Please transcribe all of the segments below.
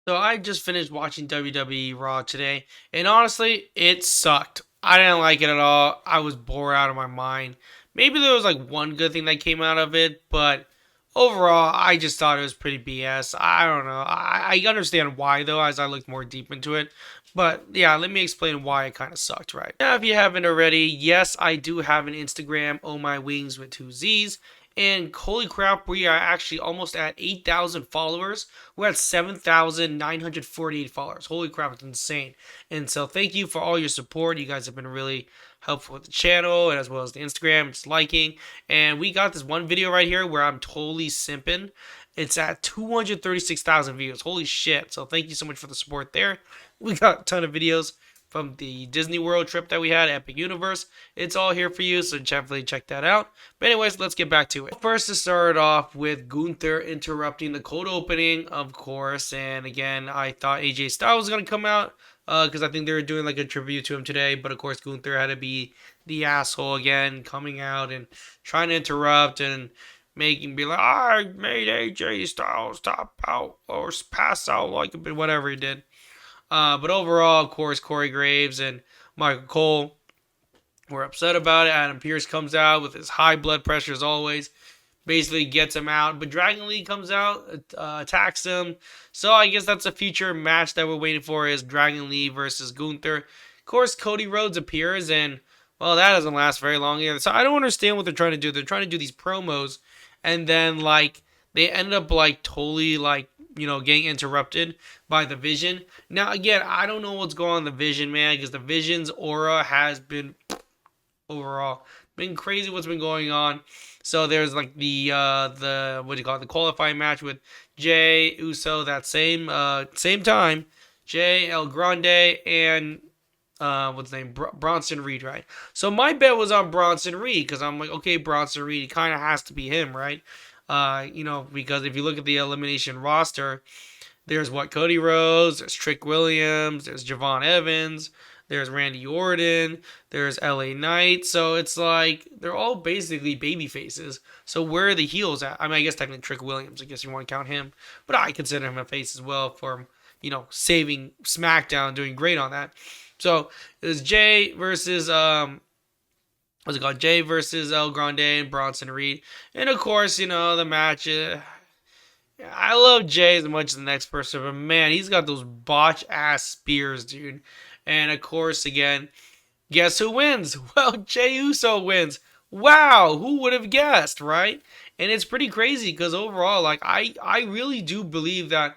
So I just finished watching WWE Raw today, and honestly, it sucked. I didn't like it at all. I was bored out of my mind. Maybe there was like one good thing that came out of it, but overall, I just thought it was pretty BS. I don't know. I understand why though, as I looked more deep into it. But yeah, let me explain why it kind of sucked, right? Now, if you haven't already, yes, I do have an Instagram, Oh My Wings with two Z's. And holy crap, we are actually almost at 8,000 followers. We're at 7,948 followers. Holy crap, it's insane. And so thank you for all your support. You guys have been really helpful with the channel and as well as the Instagram, just liking. And we got this one video right here where I'm totally simping. It's at 236,000 views. Holy shit. So thank you so much for the support there. We got a ton of videos from the Disney World trip that we had, Epic Universe. It's all here for you, so definitely check that out. But anyways, let's get back to it. First, to start off with Gunther interrupting the cold opening, of course. And again, I thought AJ Styles was going to come out because I think they were doing like a tribute to him today. But of course, Gunther had to be the asshole again, coming out and trying to interrupt and making be like, I made AJ Styles tap out or pass out like a bit, whatever he did. But overall, of course, Corey Graves and Michael Cole were upset about it. Adam Pearce comes out with his high blood pressure as always, basically gets him out. But Dragon Lee comes out, attacks him. So I guess that's a future match that we're waiting for is Dragon Lee versus Gunther. Of course, Cody Rhodes appears and, well, that doesn't last very long either. So I don't understand what they're trying to do. They're trying to do these promos and then, like, they end up, like, totally, like, getting interrupted by the Vision. Now, again, I don't know what's going on in the Vision, man, because the Vision's aura has been overall been crazy. What's been going on? So there's like the what do you call it? The qualifying match with Jay Uso that same time, Jay El Grande and what's his name? Bronson Reed, right? So my bet was on Bronson Reed because I'm like, okay, Bronson Reed, it kind of has to be him, right? Because if you look at the elimination roster, there's what Cody Rhodes, there's Trick Williams, there's Javon Evans, there's Randy Orton, there's LA Knight. So it's like they're all basically baby faces. So where are the heels at? I mean, I guess technically Trick Williams, I guess you want to count him, but I consider him a face as well for saving SmackDown, doing great on that. So it was Jay versus what's it called? Jay versus El Grande and Bronson Reed, and of course the match. I love Jay as much as the next person, but man, he's got those botch ass spears, dude. And of course, again, guess who wins? Well, Jey Uso wins. Wow, who would have guessed, right? And it's pretty crazy because overall, like I really do believe that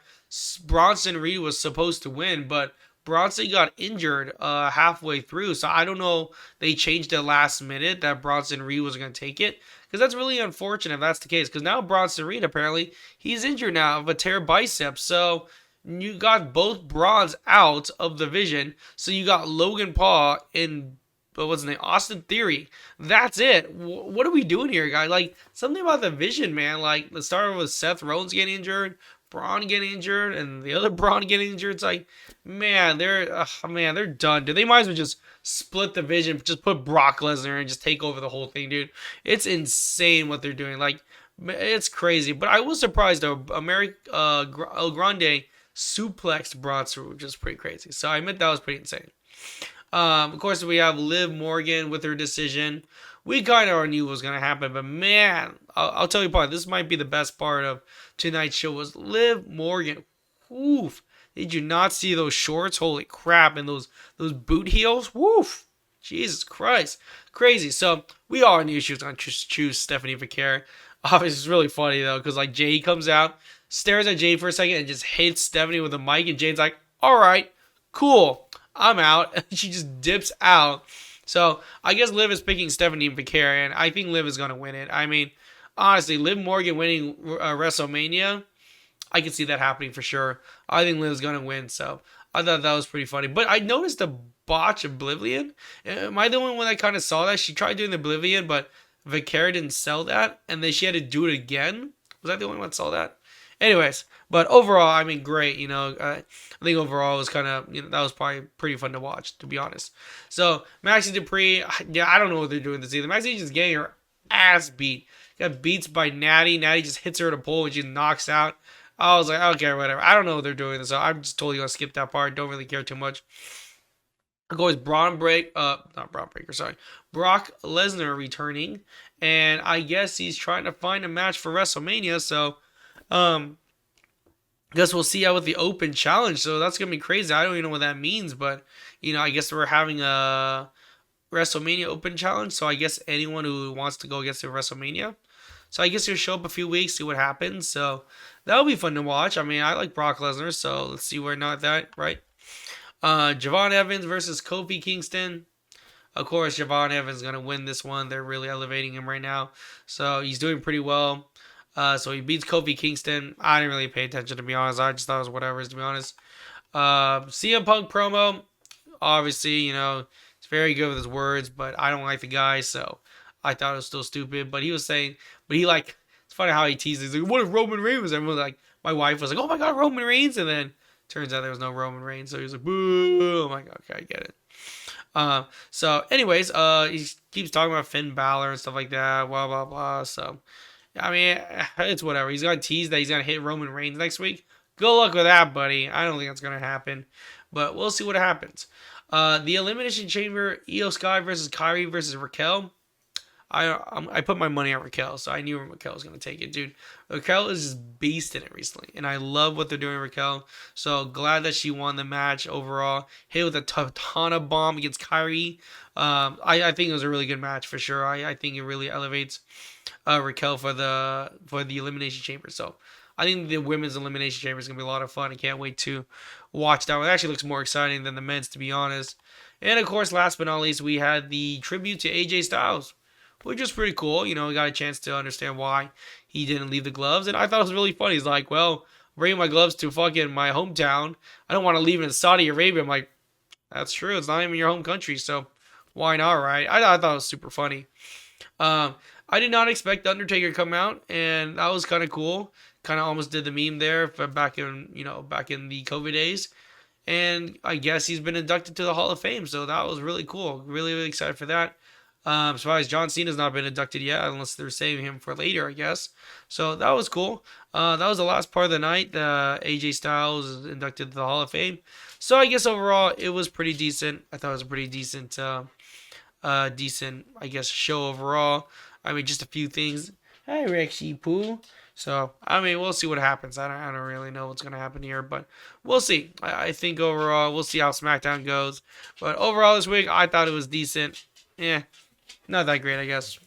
Bronson Reed was supposed to win, but Bronson got injured halfway through, so I don't know. They changed it last minute that Bronson Reed was going to take it because that's really unfortunate if that's the case. Because now Bronson Reed apparently he's injured now of a tear bicep, so you got both Brawns out of the Vision. So you got Logan Paul and what's his name, Austin Theory. That's it. What are we doing here, guys? Like something about the Vision, man. Like the start with Seth Rollins getting injured, Braun getting injured, and the other Braun getting injured. It's like, man, they're done, dude. They might as well just split the Vision, just put Brock Lesnar and just take over the whole thing, dude. It's insane what they're doing. Like, it's crazy. But I was surprised though. El Grande suplexed Bronson, which is pretty crazy. So I admit that was pretty insane. Of course, we have Liv Morgan with her decision. We kind of knew what was going to happen, but man, I'll tell you part. This might be the best part of tonight's show was Liv Morgan. Oof. Did you not see those shorts? Holy crap. And those boot heels? Woof. Jesus Christ. Crazy. So we all knew she was going to choose Stephanie Vaquer. Obviously, it's really funny, though, because like Jade comes out, stares at Jade for a second, and just hits Stephanie with a mic. And Jade's like, all right, cool. I'm out. And she just dips out. So I guess Liv is picking Stephanie Vaquer, and I think Liv is going to win it. I mean, honestly, Liv Morgan winning WrestleMania, I can see that happening for sure. I think Liv's going to win, so I thought that was pretty funny. But I noticed the botch Oblivion. Am I the only one that kind of saw that? She tried doing the Oblivion, but Vaquer didn't sell that, and then she had to do it again. Was I the only one that saw that? Anyways, but overall, I mean, great. I think overall it was kind of, that was probably pretty fun to watch, to be honest. So, Maxie Dupree, yeah, I don't know what they're doing this either. Maxie just getting her ass beat. Got beats by Natty. Natty just hits her at a pole and she knocks out. I was like, okay, whatever. I don't know what they're doing, so I'm just totally gonna skip that part. Don't really care too much. Of course, not Braun Breaker, sorry, Brock Lesnar returning, and I guess he's trying to find a match for WrestleMania. So, um, guess we'll see how with the Open Challenge. So that's gonna be crazy. I don't even know what that means, but I guess we're having a WrestleMania Open Challenge. So I guess anyone who wants to go against the WrestleMania. So I guess he'll show up a few weeks, see what happens. So that'll be fun to watch. I mean, I like Brock Lesnar, so let's see where not that right. Javon Evans versus Kofi Kingston. Of course, Javon Evans is gonna win this one. They're really elevating him right now, so he's doing pretty well. So he beats Kofi Kingston. I didn't really pay attention, to be honest. I just thought it was whatever, to be honest. CM Punk promo. Obviously, he's very good with his words, but I don't like the guy, so I thought it was still stupid. But he was saying, it's funny how he teases. He's like, what if Roman Reigns was? Everyone like, my wife was like, oh my god, Roman Reigns, and then turns out there was no Roman Reigns, so he was like, boo. I'm like, okay, I get it. So anyways, he keeps talking about Finn Balor and stuff like that, blah blah blah. So I mean, it's whatever. He's gonna tease that he's gonna hit Roman Reigns next week. Good luck with that, buddy. I don't think that's gonna happen, but we'll see what happens. The Elimination Chamber: Io Sky versus Kyrie versus Raquel. I put my money on Raquel, so I knew Raquel was gonna take it, dude. Raquel is just beasting it recently, and I love what they're doing with Raquel. So glad that she won the match overall. Hit with a Tatana bomb against Kyrie. I think it was a really good match for sure. I think it really elevates Raquel for the Elimination Chamber. So I think the women's Elimination Chamber is gonna be a lot of fun. I can't wait to watch that one. It actually looks more exciting than the men's, to be honest. And of course, last but not least, we had the tribute to AJ Styles, which was pretty cool. We got a chance to understand why he didn't leave the gloves, and I thought it was really funny. He's like, well, bringing my gloves to fucking my hometown. I don't want to leave in Saudi Arabia. I'm like, that's true. It's not even your home country, so why not, right? I thought it was super funny. I did not expect the Undertaker to come out, and that was kind of cool. Kind of almost did the meme there back in the COVID days. And I guess he's been inducted to the Hall of Fame, so that was really cool. Really, really excited for that. As far as John Cena's not been inducted yet, unless they're saving him for later, I guess. So that was cool. That was the last part of the night. AJ Styles is inducted to the Hall of Fame. So I guess overall it was pretty decent. I thought it was a pretty decent, I guess, show overall. I mean, just a few things. Hey, Rexy Poo. So, I mean, we'll see what happens. I don't really know what's going to happen here, but we'll see. I think overall, we'll see how SmackDown goes. But overall this week, I thought it was decent. Yeah, not that great, I guess.